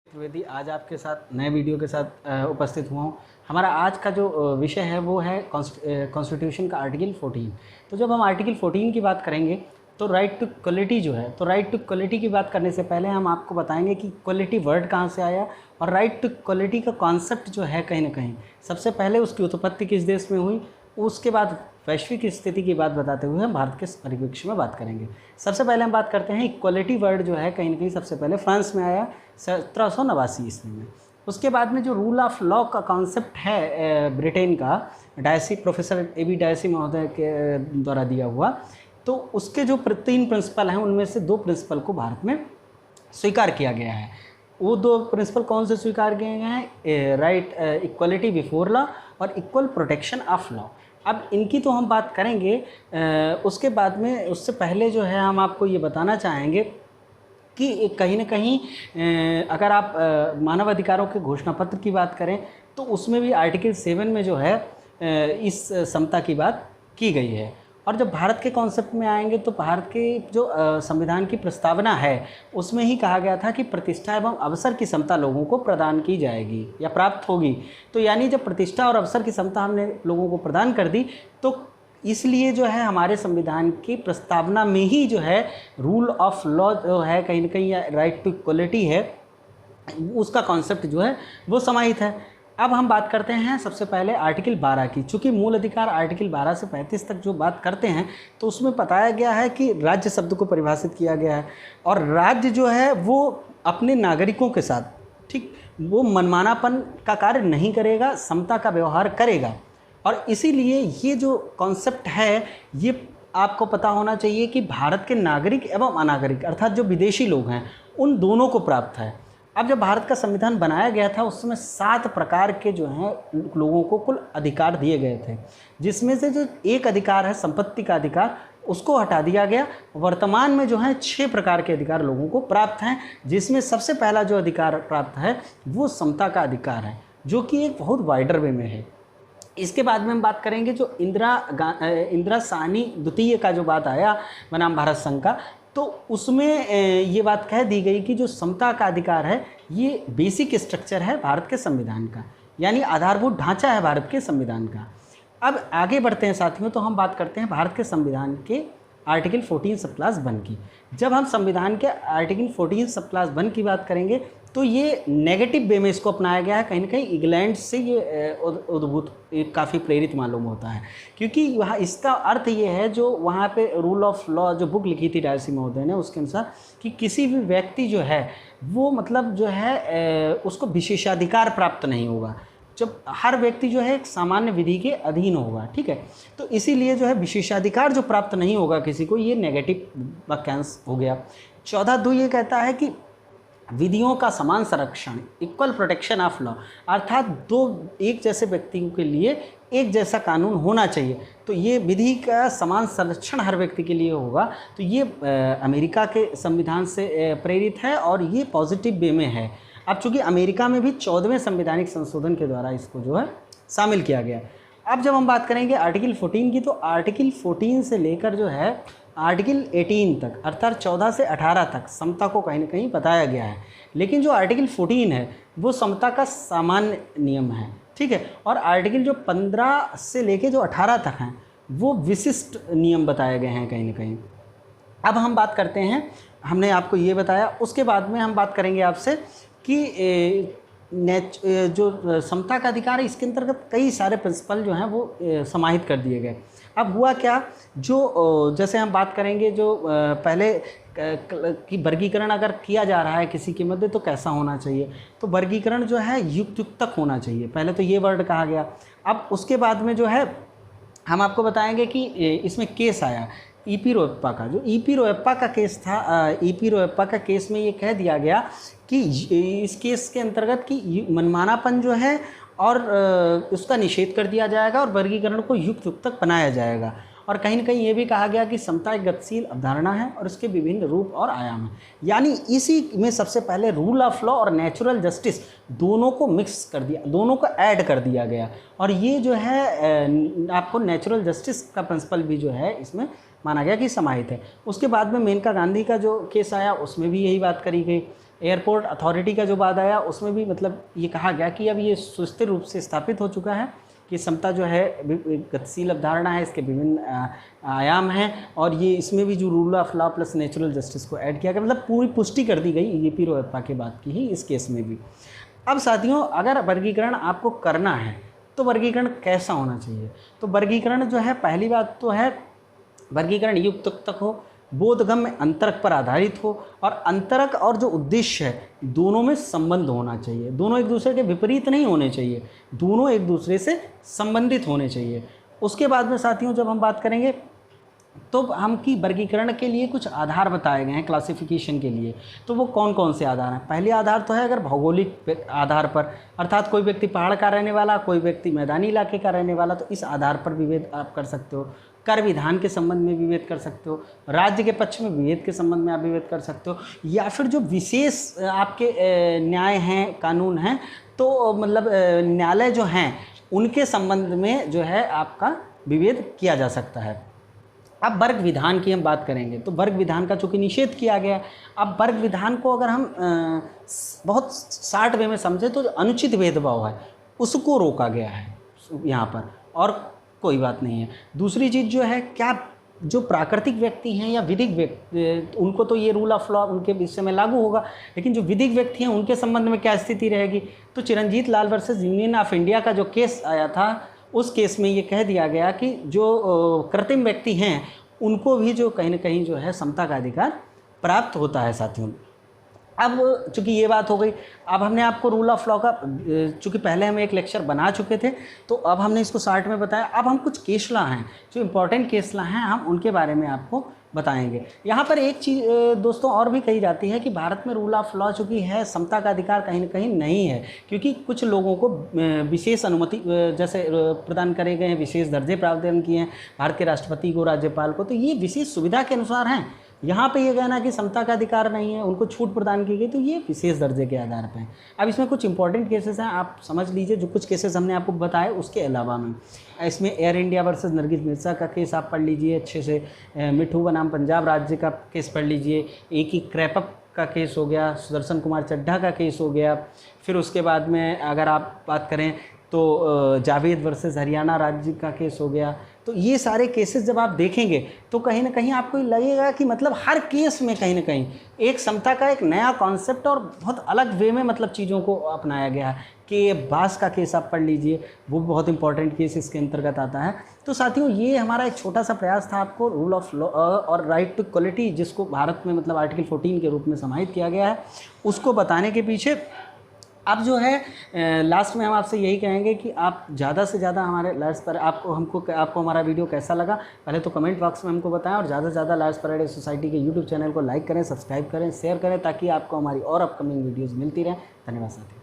द्विवेदी आज आपके साथ नए वीडियो के साथ उपस्थित हुआ हूँ। हमारा आज का जो विषय है वो है कॉन्स्टिट्यूशन का आर्टिकल 14। तो जब हम आर्टिकल 14 की बात करेंगे तो राइट टू इक्वलिटी जो है, तो राइट टू इक्वलिटी की बात करने से पहले हम आपको बताएंगे कि इक्वलिटी वर्ड कहाँ से आया और राइट टू इक्वलिटी का कॉन्सेप्ट जो है कहीं ना कहीं सबसे पहले उसकी उत्पत्ति किस देश में हुई, उसके बाद वैश्विक स्थिति की बात बताते हुए हम भारत के परिप्रेक्ष्य में बात करेंगे। सबसे पहले हम बात करते हैं इक्वलिटी वर्ड जो है कहीं ना कहीं सबसे पहले फ्रांस में आया 1789 ईस्वी में। उसके बाद में जो रूल ऑफ लॉ का कॉन्सेप्ट है ब्रिटेन का डायसी प्रोफेसर AB डायसी महोदय के द्वारा दिया हुआ, तो उसके जो 3 प्रिंसिपल हैं उनमें से 2 प्रिंसिपल को भारत में स्वीकार किया गया है। वो 2 प्रिंसिपल कौन से स्वीकार किए गए हैं? राइट इक्वलिटी बिफोर लॉ और इक्वल प्रोटेक्शन ऑफ लॉ। अब इनकी तो हम बात करेंगे, उसके बाद में उससे पहले जो है हम आपको ये बताना चाहेंगे कि कहीं ना कहीं अगर आप मानव अधिकारों के घोषणा पत्र की बात करें तो उसमें भी आर्टिकल 7 में जो है इस समता की बात की गई है। और जब भारत के कॉन्सेप्ट में आएंगे तो भारत के जो संविधान की प्रस्तावना है उसमें ही कहा गया था कि प्रतिष्ठा एवं अवसर की समता लोगों को प्रदान की जाएगी या प्राप्त होगी। तो यानी जब प्रतिष्ठा और अवसर की समता हमने लोगों को प्रदान कर दी तो इसलिए जो है हमारे संविधान की प्रस्तावना में ही जो है रूल ऑफ लॉ जो है कहीं ना कहीं या राइट टू इक्वलिटी है उसका कॉन्सेप्ट जो है वो समाहित है। अब हम बात करते हैं सबसे पहले आर्टिकल 12 की। चूँकि मूल अधिकार आर्टिकल 12 से 35 तक जो बात करते हैं तो उसमें बताया गया है कि राज्य शब्द को परिभाषित किया गया है और राज्य जो है वो अपने नागरिकों के साथ ठीक वो मनमानापन का कार्य नहीं करेगा, समता का व्यवहार करेगा। और इसीलिए ये जो कॉन्सेप्ट है ये आपको पता होना चाहिए कि भारत के नागरिक एवं अनागरिक अर्थात जो विदेशी लोग हैं उन दोनों को प्राप्त है। अब जब भारत का संविधान बनाया गया था उस समय 7 प्रकार के जो हैं लोगों को कुल अधिकार दिए गए थे, जिसमें से जो एक अधिकार है संपत्ति का अधिकार उसको हटा दिया गया। वर्तमान में जो है 6 प्रकार के अधिकार लोगों को प्राप्त हैं, जिसमें सबसे पहला जो अधिकार प्राप्त है वो समता का अधिकार है जो कि एक बहुत वाइडर वे में है। इसके बाद में हम बात करेंगे जो इंदिरा साहनी द्वितीय का जो बात आया बनाम भारत संघ का, तो उसमें ये बात कह दी गई कि जो समता का अधिकार है ये बेसिक स्ट्रक्चर है भारत के संविधान का, यानी आधारभूत ढांचा है भारत के संविधान का। अब आगे बढ़ते हैं साथियों, तो हम बात करते हैं भारत के संविधान के आर्टिकल 14 सब क्लास 1 की। जब हम संविधान के आर्टिकल 14 सब क्लास 1 की बात करेंगे तो ये नेगेटिव वे में इसको अपनाया गया है। कहीं ना कहीं इंग्लैंड से ये उद्भूत काफ़ी प्रेरित मालूम होता है, क्योंकि वहाँ इसका अर्थ ये है जो वहाँ पे रूल ऑफ लॉ जो बुक लिखी थी डायसी महोदय ने उसके अनुसार कि किसी भी व्यक्ति जो है वो मतलब जो है उसको विशेषाधिकार प्राप्त नहीं होगा, जब हर व्यक्ति जो है एक सामान्य विधि के अधीन होगा। ठीक है, तो इसीलिए जो है विशेषाधिकार जो प्राप्त नहीं होगा किसी को, ये नेगेटिव वाक्यांश हो गया। 14(2) ये कहता है कि विधियों का समान संरक्षण इक्वल प्रोटेक्शन ऑफ लॉ, अर्थात 2 एक जैसे व्यक्तियों के लिए एक जैसा कानून होना चाहिए। तो ये विधि का समान संरक्षण हर व्यक्ति के लिए होगा। तो ये अमेरिका के संविधान से प्रेरित है और ये पॉजिटिव वे में है। अब चूँकि अमेरिका में भी 14वें संवैधानिक संशोधन के द्वारा इसको जो है शामिल किया गया। अब जब हम बात करेंगे आर्टिकल 14 की, तो आर्टिकल 14 से लेकर जो है आर्टिकल 18 तक अर्थात 14 से 18 तक समता को कहीं ना कहीं बताया गया है। लेकिन जो आर्टिकल 14 है वो समता का सामान्य नियम है। ठीक है, और आर्टिकल जो 15 से लेके जो 18 तक हैं वो विशिष्ट नियम बताए गए हैं कहीं ना कहीं। अब हम बात करते हैं, हमने आपको ये बताया, उसके बाद में हम बात करेंगे आपसे कि जो समता का अधिकार है इसके अंतर्गत कई सारे प्रिंसिपल जो हैं वो समाहित कर दिए गए। अब हुआ क्या, जो जैसे हम बात करेंगे जो पहले की वर्गीकरण अगर किया जा रहा है किसी के मध्य तो कैसा होना चाहिए, तो वर्गीकरण जो है युक्तक होना चाहिए, पहले तो ये वर्ड कहा गया। अब उसके बाद में जो है हम आपको बताएंगे कि इसमें केस आया ईपी रोहप्पा का। जो ईपी रोहप्पा का केस था, ईपी रोहप्पा का केस में ये कह दिया गया कि इस केस के अंतर्गत कि मनमानापन जो है और उसका निषेध कर दिया जाएगा और वर्गीकरण को युक्तक बनाया जाएगा। और कहीं ना कहीं ये भी कहा गया कि समता एक गतिशील अवधारणा है और उसके विभिन्न रूप और आयाम हैं, यानी इसी में सबसे पहले रूल ऑफ लॉ और नेचुरल जस्टिस दोनों को मिक्स कर दिया, दोनों को ऐड कर दिया गया। और ये जो है आपको नेचुरल जस्टिस का प्रिंसिपल भी जो है इसमें माना गया कि समाहित है। उसके बाद में मेनका गांधी का जो केस आया उसमें भी यही बात करी गई। एयरपोर्ट अथॉरिटी का जो बाद आया उसमें भी मतलब ये कहा गया कि अब ये सुस्थिर रूप से स्थापित हो चुका है कि समता जो है गतिशील अवधारणा है, इसके विभिन्न आयाम हैं, और ये इसमें भी जो rule of law plus natural justice को ऐड किया गया, मतलब पूरी पुष्टि कर दी गई ये रोयप्पा के बाद की ही इस केस में भी। अब साथियों, अगर वर्गीकरण आपको करना है तो वर्गीकरण कैसा होना चाहिए? तो वर्गीकरण जो है, पहली बात तो है वर्गीकरण युक्तक हो, बोधगम्य अंतरक पर आधारित हो, और अंतरक और जो उद्देश्य है दोनों में संबंध होना चाहिए। दोनों एक दूसरे के विपरीत नहीं होने चाहिए, दोनों एक दूसरे से संबंधित होने चाहिए। उसके बाद में साथियों जब हम बात करेंगे तो हम की वर्गीकरण के लिए कुछ आधार बताए गए हैं क्लासिफिकेशन के लिए। तो वो कौन कौन से आधार हैं? पहले आधार तो है अगर भौगोलिक आधार पर, अर्थात कोई व्यक्ति पहाड़ का रहने वाला, कोई व्यक्ति मैदानी इलाके का रहने वाला, तो इस आधार पर विभेद आप कर सकते हो। कर विधान के संबंध में विभेद कर सकते हो, राज्य के पक्ष में विभेद के संबंध में आप विभेद कर सकते हो, या फिर जो विशेष आपके न्याय हैं, कानून हैं, तो मतलब न्यायालय जो हैं उनके संबंध में जो है आपका विभेद किया जा सकता है। अब वर्ग विधान की हम बात करेंगे तो वर्ग विधान का चूँकि निषेध किया गया है। अब वर्ग विधान को अगर हम बहुत शार्ट वे में समझें तो जो अनुचित भेदभाव है उसको रोका गया है यहाँ पर, और कोई बात नहीं है। दूसरी चीज़ जो है, क्या जो प्राकृतिक व्यक्ति हैं या विधिक व्यक्ति, उनको तो ये रूल ऑफ लॉ उनके विषय में लागू होगा, लेकिन जो विधिक व्यक्ति हैं उनके संबंध में क्या स्थिति रहेगी? तो चिरंजीत लाल वर्सेस यूनियन ऑफ इंडिया का जो केस आया था उस केस में ये कह दिया गया कि जो कृत्रिम व्यक्ति हैं उनको भी जो कहीं ना कहीं जो है समता का अधिकार प्राप्त होता है साथियों। अब चूँकि ये बात हो गई, अब हमने आपको रूल ऑफ लॉ का, चूँकि पहले हम एक लेक्चर बना चुके थे तो अब हमने इसको शॉर्ट में बताया। अब हम कुछ केस लॉ हैं, जो इम्पोर्टेंट केस लॉ हैं, हम उनके बारे में आपको बताएंगे। यहाँ पर एक चीज़ दोस्तों और भी कही जाती है कि भारत में रूल ऑफ लॉ चूँकि है, समता का अधिकार कहीं ना कहीं नहीं है, क्योंकि कुछ लोगों को विशेष अनुमति जैसे प्रदान करे गए हैं, विशेष दर्जे प्रावधान किए हैं भारत के राष्ट्रपति को, राज्यपाल को, तो ये विशेष सुविधा के अनुसार हैं। यहाँ पे ये कहना कि समता का अधिकार नहीं है, उनको छूट प्रदान की गई, तो ये विशेष दर्जे के आधार पर है। अब इसमें कुछ इंपॉर्टेंट केसेस हैं, आप समझ लीजिए। जो कुछ केसेस हमने आपको बताए उसके अलावा में इसमें air India versus Nargis Mirza का केस आप पढ़ लीजिए अच्छे से, मिठू बनाम पंजाब राज्य का केस पढ़ लीजिए, एक ही क्रैपअप का केस हो गया, सुदर्शन कुमार चड्ढा का केस हो गया, फिर उसके बाद में अगर आप बात करें तो जावेद वर्सेस हरियाणा राज्य का केस हो गया। तो ये सारे केसेस जब आप देखेंगे तो कहीं ना कहीं आपको लगेगा कि मतलब हर केस में कहीं ना कहीं एक समता का एक नया कॉन्सेप्ट और बहुत अलग वे में मतलब चीज़ों को अपनाया गया है। कि बास का केस आप पढ़ लीजिए, वो बहुत इंपॉर्टेंट केस इसके अंतर्गत आता है। तो साथियों, ये हमारा एक छोटा सा प्रयास था आपको रूल ऑफ लॉ और राइट टू इक्वलिटी, जिसको भारत में मतलब आर्टिकल 14 के रूप में समाहित किया गया है, उसको बताने के पीछे। अब जो है लास्ट में हम आपसे यही कहेंगे कि आप ज़्यादा से ज़्यादा हमारे लायर्स पर आपको हमारा वीडियो कैसा लगा पहले तो कमेंट बॉक्स में हमको बताएं, और ज़्यादा से ज़्यादा लायर्स पैराडाइज सोसाइटी के यूट्यूब चैनल को लाइक करें, सब्सक्राइब करें, शेयर करें, ताकि आपको हमारी और अपकमिंग वीडियोज़ मिलती रहें। धन्यवाद साथियों।